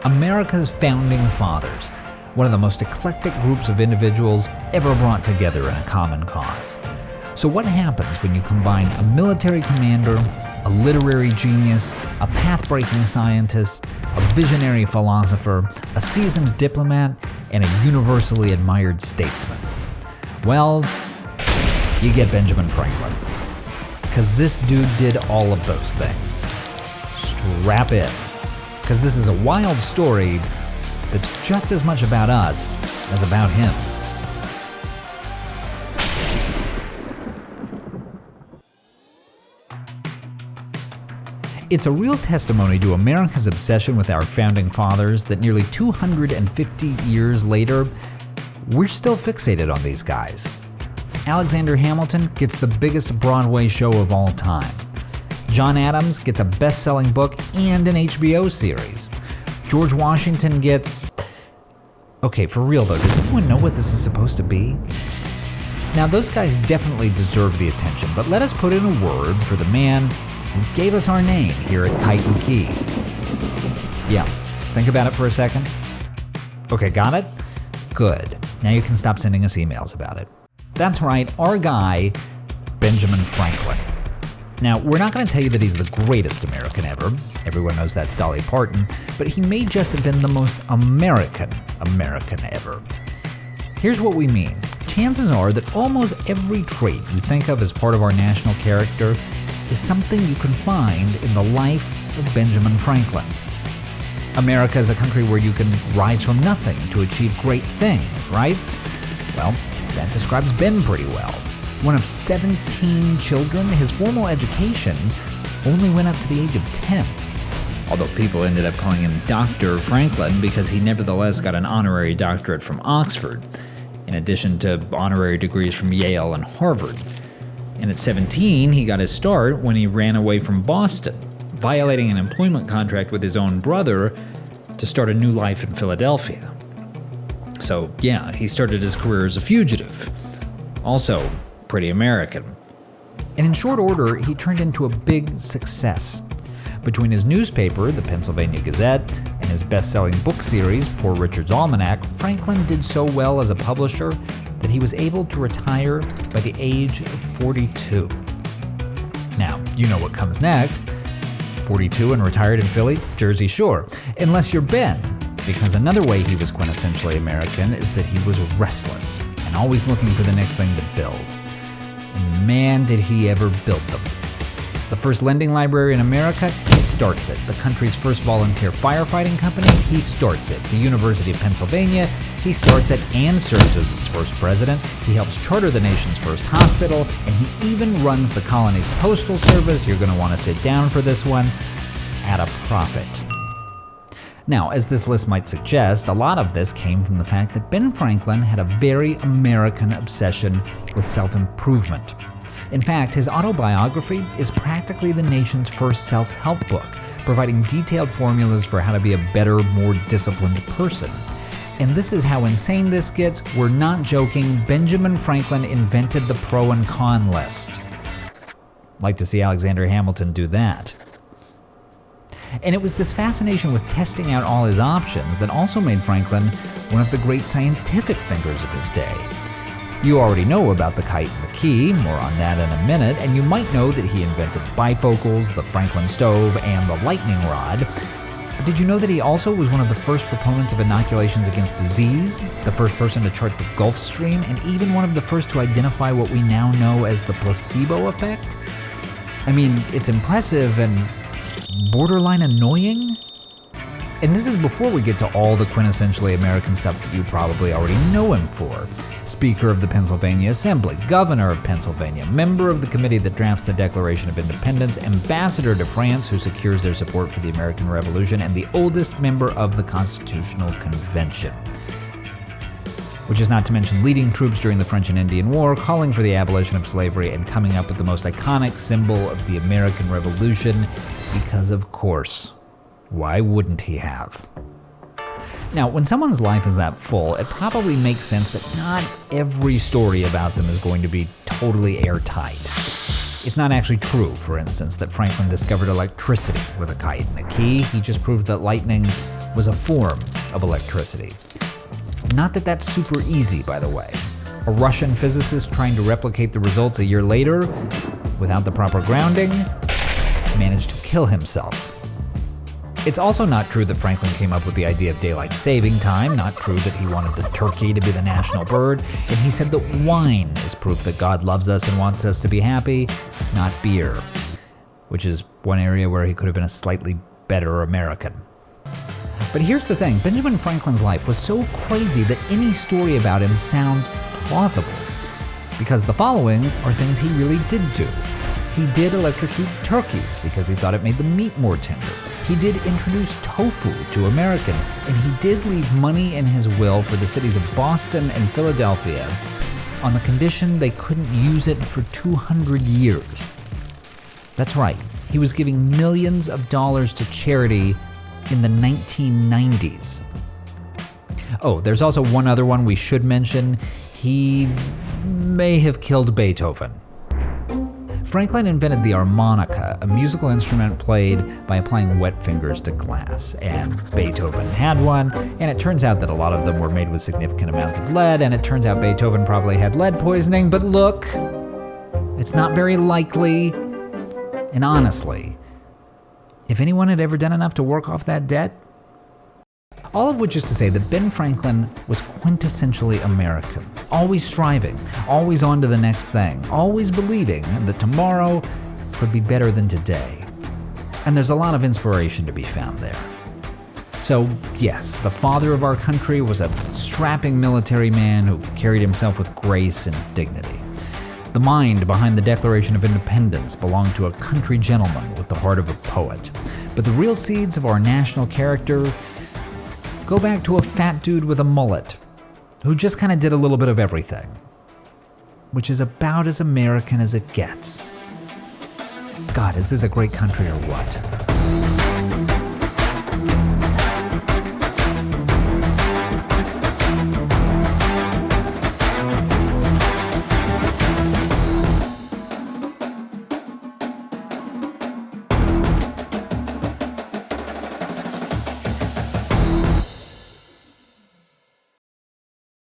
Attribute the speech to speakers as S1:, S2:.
S1: America's founding fathers, one of the most eclectic groups of individuals ever brought together in a common cause. So what happens when you combine a military commander, a literary genius, a path-breaking scientist, a visionary philosopher, a seasoned diplomat, and a universally admired statesman? Well, you get Benjamin Franklin. Because this dude did all of those things. Strap in. Because this is a wild story that's just as much about us as about him. It's a real testimony to America's obsession with our founding fathers that nearly 250 years later, we're still fixated on these guys. Alexander Hamilton gets the biggest Broadway show of all time. John Adams gets a best-selling book and an HBO series. George Washington gets... Okay, for real though, does anyone know what this is supposed to be? Now, those guys definitely deserve the attention, but let us put in a word for the man who gave us our name here at Kite and Key. Yeah, think about it for a second. Okay, got it? Good. Now you can stop sending us emails about it. That's right, our guy, Benjamin Franklin. Now, we're not going to tell you that he's the greatest American ever. Everyone knows that's Dolly Parton, but he may just have been the most American ever. Here's what we mean. Chances are that almost every trait you think of as part of our national character is something you can find in the life of Benjamin Franklin. America is a country where you can rise from nothing to achieve great things, right? Well, that describes Ben pretty well. One of 17 children, his formal education only went up to the age of 10. Although people ended up calling him Dr. Franklin because he nevertheless got an honorary doctorate from Oxford, in addition to honorary degrees from Yale and Harvard. And at 17, he got his start when he ran away from Boston, violating an employment contract with his own brother to start a new life in Philadelphia. So yeah, he started his career as a fugitive. Also, pretty American. And in short order, he turned into a big success. Between his newspaper, the Pennsylvania Gazette, and his best-selling book series, Poor Richard's Almanac, Franklin did so well as a publisher that he was able to retire by the age of 42. Now, you know what comes next. 42 and retired in Philly? Jersey Shore. Unless you're Ben, because another way he was quintessentially American is that he was restless and always looking for the next thing to build. And man, did he ever build them. The first lending library in America, he starts it. The country's first volunteer firefighting company, he starts it. The University of Pennsylvania, he starts it and serves as its first president. He helps charter the nation's first hospital, and he even runs the colonies' postal service, you're going to want to sit down for this one, at a profit. Now, as this list might suggest, a lot of this came from the fact that Ben Franklin had a very American obsession with self-improvement. In fact, his autobiography is practically the nation's first self-help book, providing detailed formulas for how to be a better, more disciplined person. And this is how insane this gets. We're not joking. Benjamin Franklin invented the pro and con list. Like to see Alexander Hamilton do that. And it was this fascination with testing out all his options that also made Franklin one of the great scientific thinkers of his day. You already know about the kite and the key, more on that in a minute, and you might know that he invented bifocals, the Franklin stove, and the lightning rod. But did you know that he also was one of the first proponents of inoculations against disease, the first person to chart the Gulf Stream, and even one of the first to identify what we now know as the placebo effect? I mean, it's impressive and borderline annoying. And this is before we get to all the quintessentially American stuff that you probably already know him for. Speaker of the Pennsylvania Assembly, Governor of Pennsylvania, member of the committee that drafts the Declaration of Independence, ambassador to France who secures their support for the American Revolution, and the oldest member of the Constitutional Convention. Which is not to mention leading troops during the French and Indian War, calling for the abolition of slavery, and coming up with the most iconic symbol of the American Revolution, because of course, why wouldn't he have? Now, when someone's life is that full, it probably makes sense that not every story about them is going to be totally airtight. It's not actually true, for instance, that Franklin discovered electricity with a kite and a key. He just proved that lightning was a form of electricity. Not that that's super easy, by the way. A Russian physicist trying to replicate the results a year later, without the proper grounding, managed to kill himself. It's also not true that Franklin came up with the idea of daylight saving time, not true that he wanted the turkey to be the national bird, and he said that wine is proof that God loves us and wants us to be happy, not beer, which is one area where he could have been a slightly better American. But here's the thing, Benjamin Franklin's life was so crazy that any story about him sounds plausible, because the following are things he really did do. He did electrocute turkeys because he thought it made the meat more tender. He did introduce tofu to Americans, and he did leave money in his will for the cities of Boston and Philadelphia on the condition they couldn't use it for 200 years. That's right, he was giving millions of dollars to charity in the 1990s. Oh, there's also one other one we should mention. He may have killed Beethoven. Franklin invented the harmonica, a musical instrument played by applying wet fingers to glass, and Beethoven had one, and it turns out that a lot of them were made with significant amounts of lead, and it turns out Beethoven probably had lead poisoning, but look, it's not very likely, and honestly, if anyone had ever done enough to work off that debt. All of which is to say that Ben Franklin was quintessentially American, always striving, always on to the next thing, always believing that tomorrow could be better than today. And there's a lot of inspiration to be found there. So yes, the father of our country was a strapping military man who carried himself with grace and dignity. The mind behind the Declaration of Independence belonged to a country gentleman with the heart of a poet. But the real seeds of our national character go back to a fat dude with a mullet who just kind of did a little bit of everything, which is about as American as it gets. God, is this a great country or what?